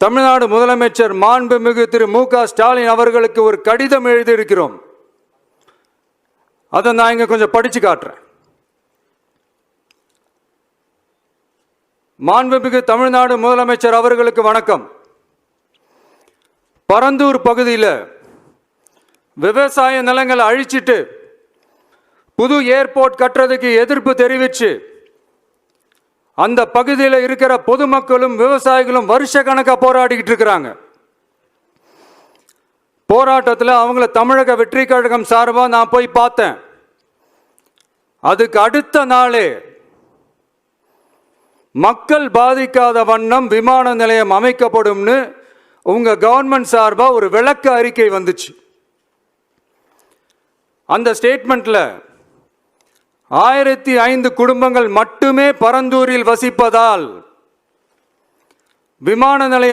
தமிழ்நாடு முதலமைச்சர் மாண்புமிகு திரு மு.க. ஸ்டாலின் அவர்களுக்கு ஒரு கடிதம் எழுதியிருக்கிறோம். அதை நான் இங்க கொஞ்சம் படிச்சு காட்டுறேன். மாண்புமிகு தமிழ்நாடு முதலமைச்சர் அவர்களுக்கு வணக்கம். பரந்தூர் பகுதியில் விவசாய நிலங்களை அழிச்சிட்டு புது ஏர்போர்ட் கட்டுறதுக்கு எதிர்ப்பு தெரிவித்து அந்த பகுதியில் இருக்கிற பொதுமக்களும் விவசாயிகளும் வருஷ கணக்காக போராடிக்கிட்டு இருக்கிறாங்க. போராட்டத்தில் அவங்கள தமிழக வெற்றி கழகம் சார்பாக நான் போய் பார்த்தேன். அதுக்கு அடுத்த நாளே மக்கள் பாதிக்காத வண்ணம் விமான நிலையம் அமைக்கப்படும்னு உங்க கவர்மெண்ட் சார்பாக ஒரு விளக்க அறிக்கை வந்துச்சு. அந்த ஸ்டேட்மெண்ட்ல 1005 குடும்பங்கள் மட்டுமே பரந்தூரில் வசிப்பதால் விமான நிலையம்